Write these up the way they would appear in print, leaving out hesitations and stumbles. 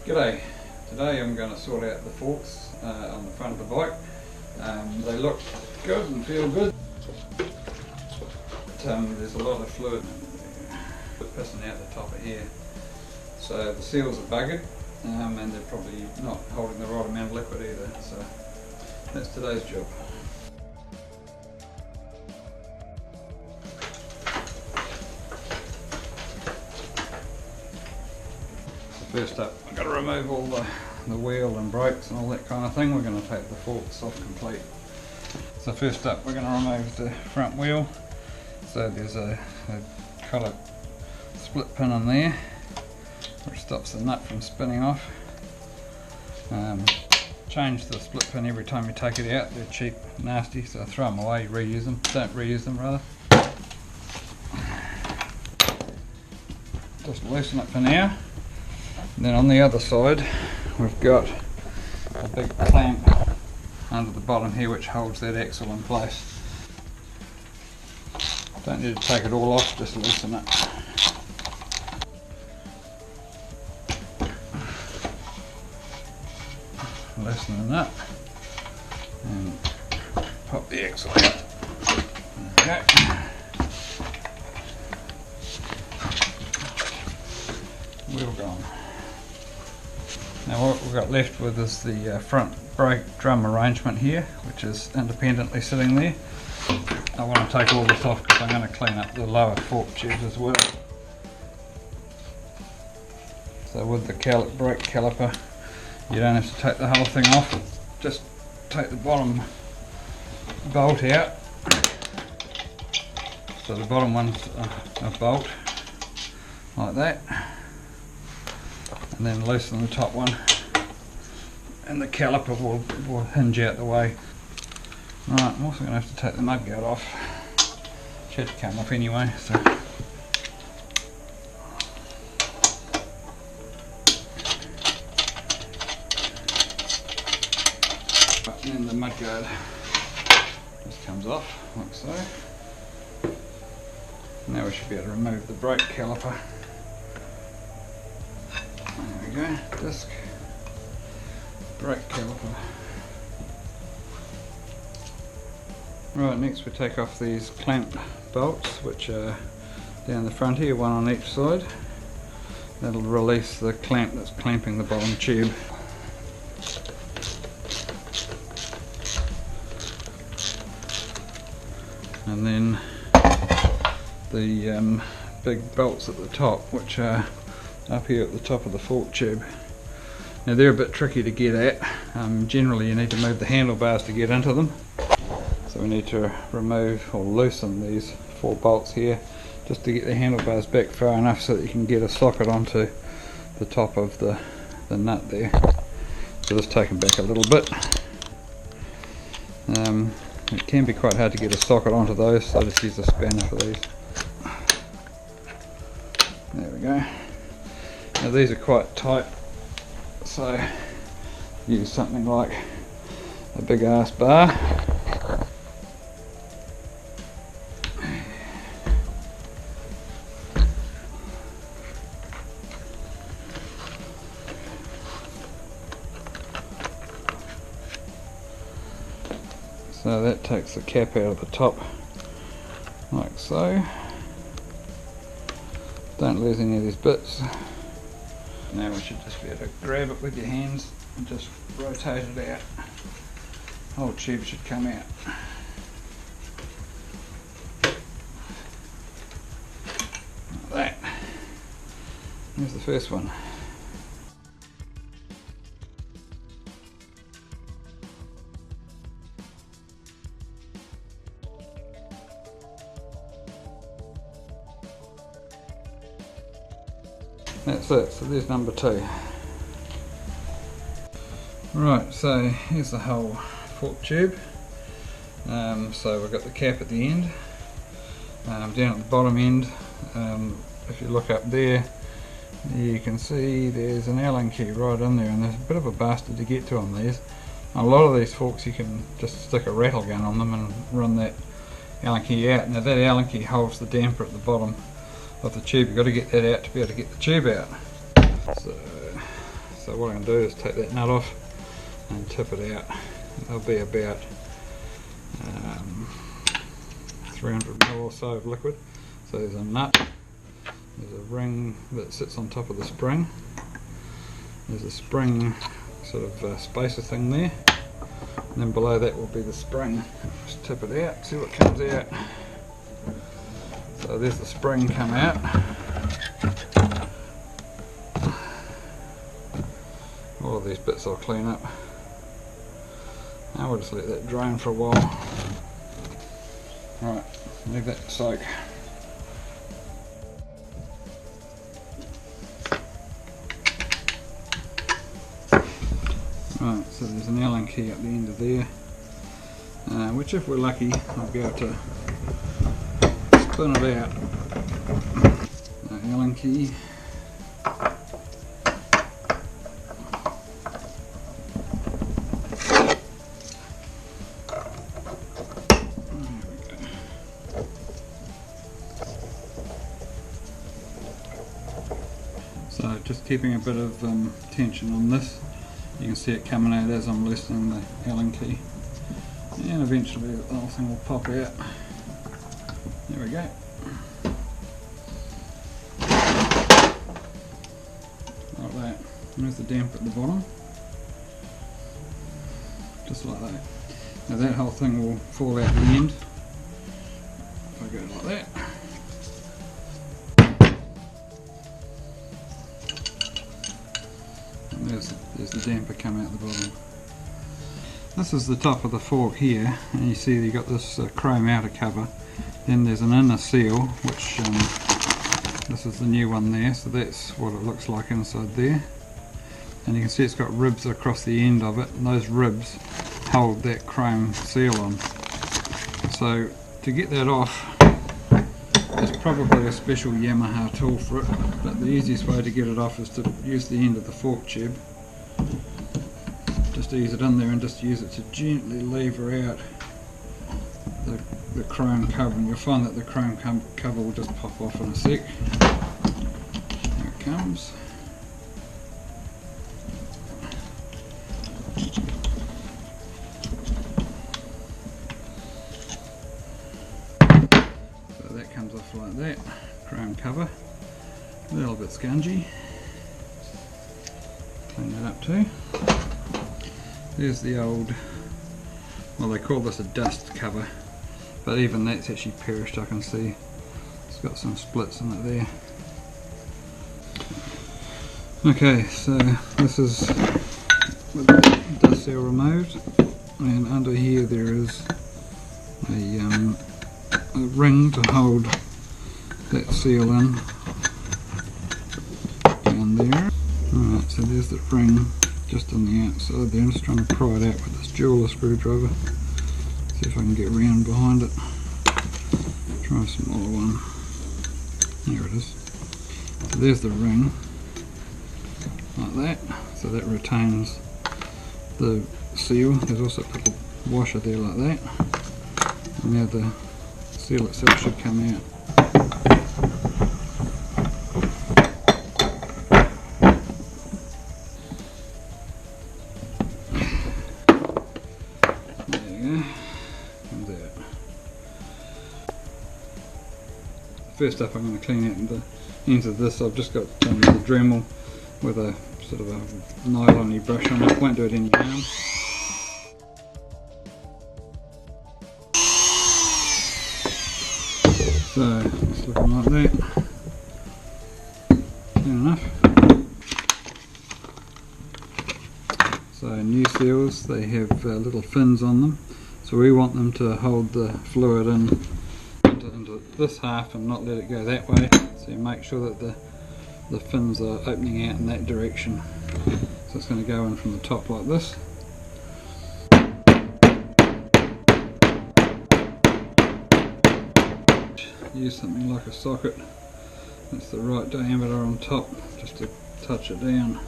G'day, today I'm going to sort out the forks on the front of the bike. They look good and feel good, but there's a lot of fluid pissing out the top of here. So the seals are buggered and they're probably not holding the right amount of liquid either, so that's today's job. First up, I've got to remove all the wheel and brakes and all that kind of thing. We're going to take the forks off complete. So first up, we're going to remove the front wheel. So there's a coloured split pin on there which stops the nut from spinning off. Change the split pin every time you take it out. They're cheap, nasty, so throw them away, reuse them. Don't reuse them rather. Just loosen it for now. And then on the other side we've got a big clamp under the bottom here which holds that axle in place. Don't need to take it all off, just loosen it. Loosen it up and pop the axle out. There we go. Wheel gone. Now what we've got left with is the front brake drum arrangement here, which is independently sitting there. I want to take all this off because I'm going to clean up the lower fork tubes as well. So with the brake caliper, you don't have to take the whole thing off, just take the bottom bolt out. So the bottom one's a bolt, like that. And then loosen the top one and the caliper will hinge out the way. Right, I'm also going to have to take the mudguard off. Should come off anyway, so. And then the mudguard just comes off, like so. Now we should be able to remove the brake caliper. There we go, disc, brake caliper. Right, next we take off these clamp bolts which are down the front here, one on each side. That'll release the clamp that's clamping the bottom tube. And then the big bolts at the top, which are up here at the top of the fork tube. Now they're a bit tricky to get at. Generally you need to move the handlebars to get into them. So we need to remove or loosen these 4 bolts here just to get the handlebars back far enough so that you can get a socket onto the top of the nut there. So just take them back a little bit. It can be quite hard to get a socket onto those, so just use a spanner for these. There we go. Now these are quite tight, so use something like a big ass bar. So that takes the cap out of the top, like so. Don't lose any of these bits. Now we should just be able to grab it with your hands and just rotate it out. The whole tube should come out. Like that. Here's the first one. That's it, so there's number 2. Right, so here's the whole fork tube. So we've got the cap at the end. Down at the bottom end, if you look up there, you can see there's an Allen key right in there, and there's a bit of a bastard to get to on these. A lot of these forks you can just stick a rattle gun on them and run that Allen key out. Now that Allen key holds the damper at the bottom of the tube. You've got to get that out to be able to get the tube out. So So what I'm going to do is take that nut off and tip it out. There'll be about 300 ml or so of liquid. So there's a nut, there's a ring that sits on top of the spring, there's a spring sort of spacer thing there, and then below that will be the spring. Just tip it out, see what comes out. So there's the spring come out. All of these bits I'll clean up. Now we'll just let that drain for a while. Right, leave that to soak. Right, so there's an Allen key at the end of there, which if we're lucky I'll be able to spin it out. Allen key. So just keeping a bit of tension on this. You can see it coming out as I'm loosening the Allen key, and eventually the whole thing will pop out. There we go. Like that. And there's the damp at the bottom. Just like that. Now that whole thing will fall out the end. If I go like that. There's the damper come out the bottom. This is the top of the fork here, and you see you've got this chrome outer cover. Then there's an inner seal, which this is the new one there, so that's what it looks like inside there. And you can see it's got ribs across the end of it, and those ribs hold that chrome seal on. So to get that off, there's probably a special Yamaha tool for it, but the easiest way to get it off is to use the end of the fork tube. Just ease it in there and just use it to gently lever out the chrome cover, and you'll find that the chrome cover will just pop off in a sec. Here it comes. So that comes off like that, chrome cover, a little bit scungy. Clean that up too. There's the old, well they call this a dust cover, but even that's actually perished, I can see. It's got some splits in it there. Okay, so this is with the dust seal removed, and under here there is a ring to hold that seal in down there. Alright, so there's the ring just on the outside there. I'm just trying to pry it out with this jeweler screwdriver. See if I can get round behind it. Try a smaller one. There it is. So there's the ring, like that. So that retains the seal. There's also a little washer there like that. And now the seal itself should come out. First up I'm going to clean out the ends of this. I've just got the Dremel with a sort of a nylon-y brush on it. Won't do it any harm. So it's looking like that. Clean enough. So new seals, they have little fins on them. So we want them to hold the fluid in into this half and not let it go that way, so you make sure that the fins are opening out in that direction. So it's going to go in from the top like this. Use something like a socket that's the right diameter on top, just to touch it down.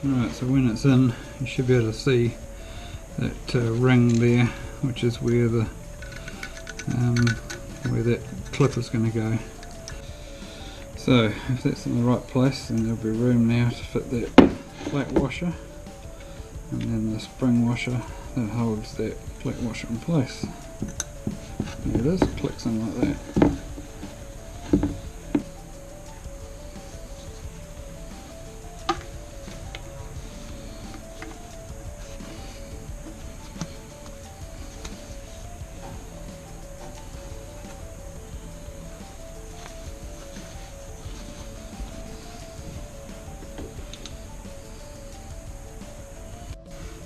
Alright, so when it's in, you should be able to see that ring there, which is where the where that clip is going to go. So So if that's in the right place, then there'll be room now to fit that flat washer, and then the spring washer that holds that flat washer in place. There it is, it clicks in like that.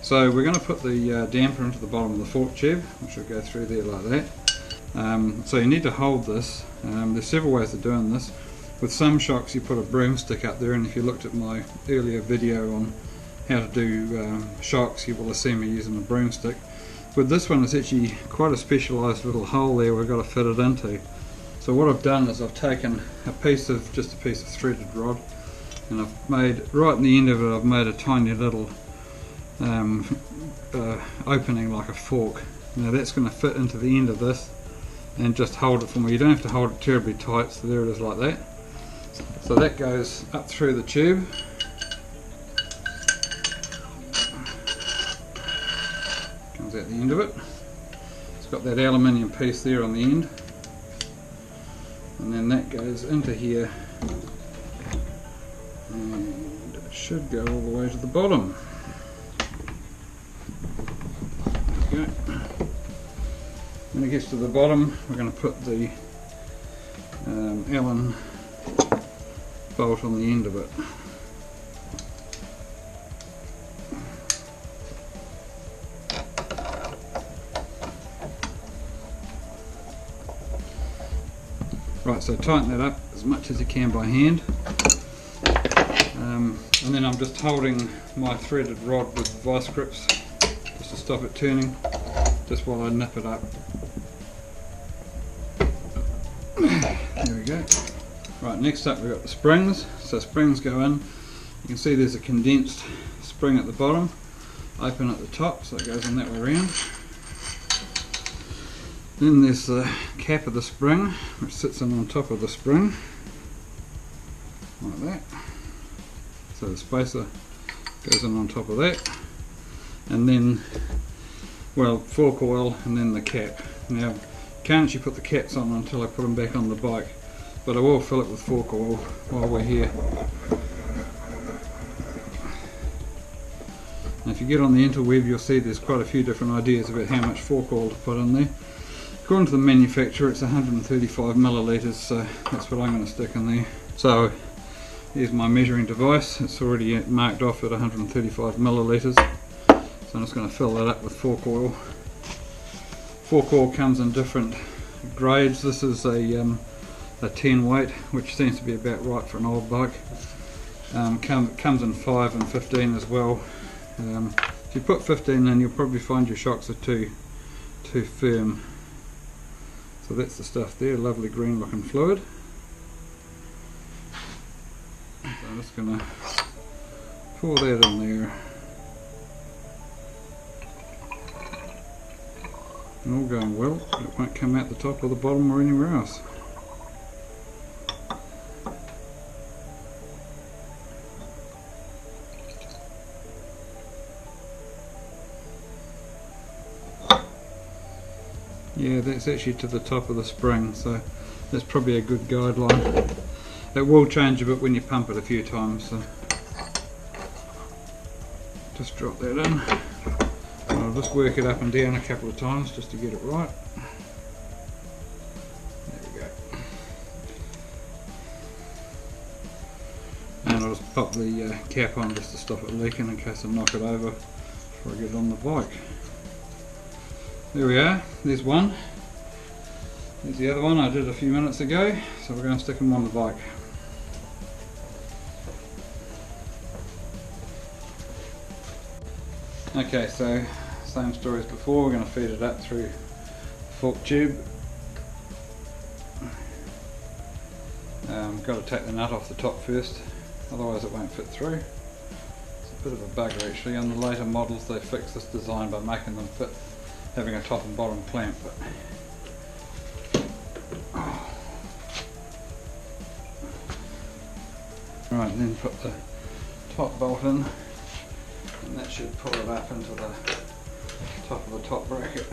So we're going to put the damper into the bottom of the fork tube, which will go through there like that. So you need to hold this. There's several ways of doing this. With some shocks you put a broomstick up there, and if you looked at my earlier video on how to do shocks, you will have seen me using a broomstick. With this one, it's actually quite a specialised little hole there we've got to fit it into. So what I've done is I've taken just a piece of threaded rod, and I've made, right in the end of it, I've made a tiny little opening like a fork. Now that's going to fit into the end of this and just hold it for me. You don't have to hold it terribly tight, so there it is like that. So that goes up through the tube. Comes out the end of it. It's got that aluminium piece there on the end, and then that goes into here, and it should go all the way to the bottom. There we go. When it gets to the bottom, we're going to put the Allen bolt on the end of it. Right, so tighten that up as much as you can by hand, and then I'm just holding my threaded rod with vice grips just to stop it turning, just while I nip it up. There we go. Right, next up we've got the springs. So springs go in. You can see there's a condensed spring at the bottom, open at the top, so it goes in that way around. Then there's the cap of the spring, which sits in on top of the spring, like that. So the spacer goes in on top of that. And then, well, fork oil and then the cap. Now, you can't actually put the caps on until I put them back on the bike, but I will fill it with fork oil while we're here. Now if you get on the interweb, you'll see there's quite a few different ideas about how much fork oil to put in there. According to the manufacturer, it's 135 millilitres, so that's what I'm going to stick in there. So here's my measuring device. It's already marked off at 135 millilitres. So I'm just going to fill that up with fork oil. Fork oil comes in different grades. This is a 10 weight, which seems to be about right for an old bike. Comes in 5 and 15 as well. If you put 15 in, you'll probably find your shocks are too firm. So that's the stuff there, lovely green looking fluid. So I'm just going to pour that in there. And all going well, it won't come out the top or the bottom or anywhere else. Yeah, that's actually to the top of the spring, so that's probably a good guideline. It will change a bit when you pump it a few times, so just drop that in. And I'll just work it up and down a couple of times just to get it right. There we go. And I'll just pop the cap on just to stop it leaking in case I knock it over before I get it on the bike. There we are, there's one. There's the other one I did a few minutes ago, so we're going to stick them on the bike. Okay, so same story as before, we're going to feed it up through the fork tube. Got to take the nut off the top first, otherwise it won't fit through. It's a bit of a bugger actually. On the later models they fixed this design by making them fit, having a top and bottom clamp, but Right, then put the top bolt in, and that should pull it up into the top of the top bracket.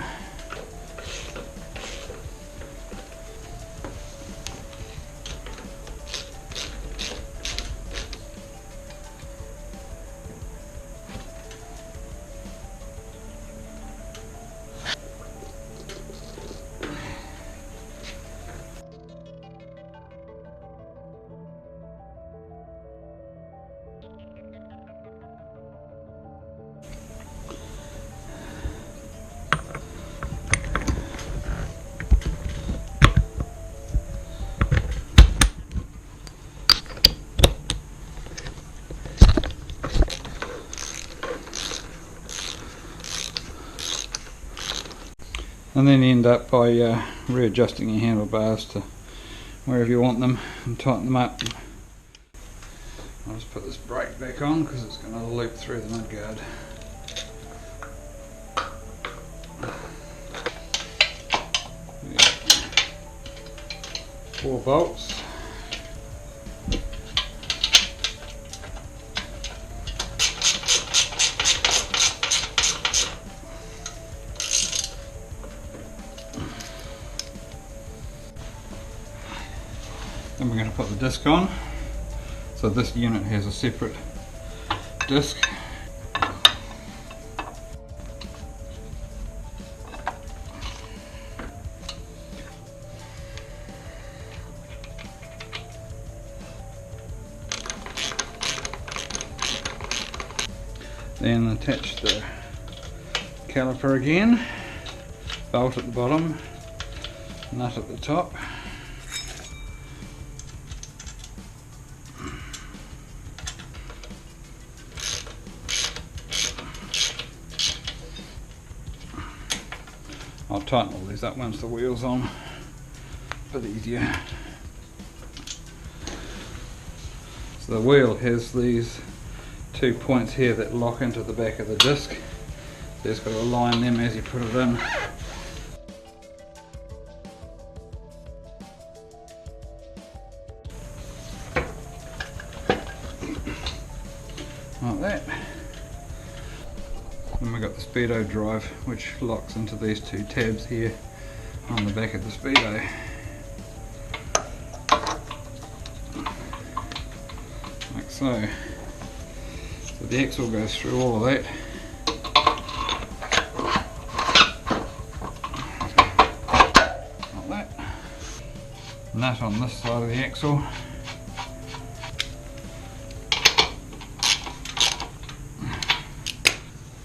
And then you end up by readjusting your handlebars to wherever you want them and tighten them up. I'll just put this brake back on because it's going to loop through the mudguard. Four bolts. Then we're going to put the disc on. So this unit has a separate disc. Then attach the caliper again, bolt at the bottom, nut at the top. I'll tighten all these up once the wheel's on, a bit easier. So the wheel has these 2 points here that lock into the back of the disc. So you've got to align them as you put it in. Like that. Then we've got the speedo drive, which locks into these 2 tabs here on the back of the speedo. Like so. So the axle goes through all of that. Like that. Nut on this side of the axle.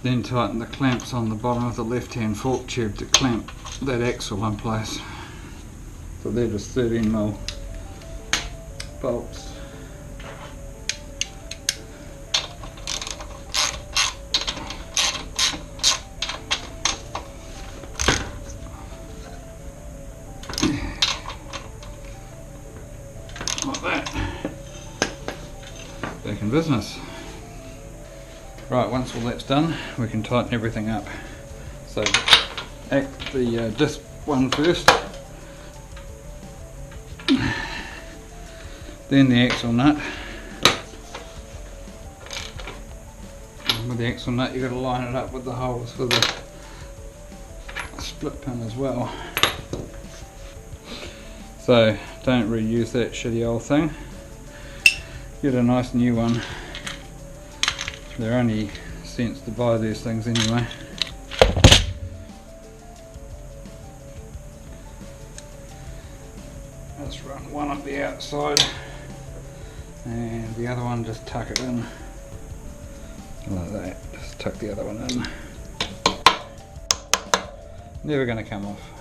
Then tighten the clamps on the bottom of the left-hand fork tube to clamp that axle in place. So they're just 13mm bolts. Like that. Back in business. Right, once all that's done, we can tighten everything up. So, act the disc one first, then the axle nut. And with the axle nut, you've got to line it up with the holes for the split pin as well. So, don't reuse that shitty old thing. Get a nice new one. They're only cents to buy these things anyway. Let's run one up the outside and the other one just tuck it in like that. Just tuck the other one in. Never going to come off.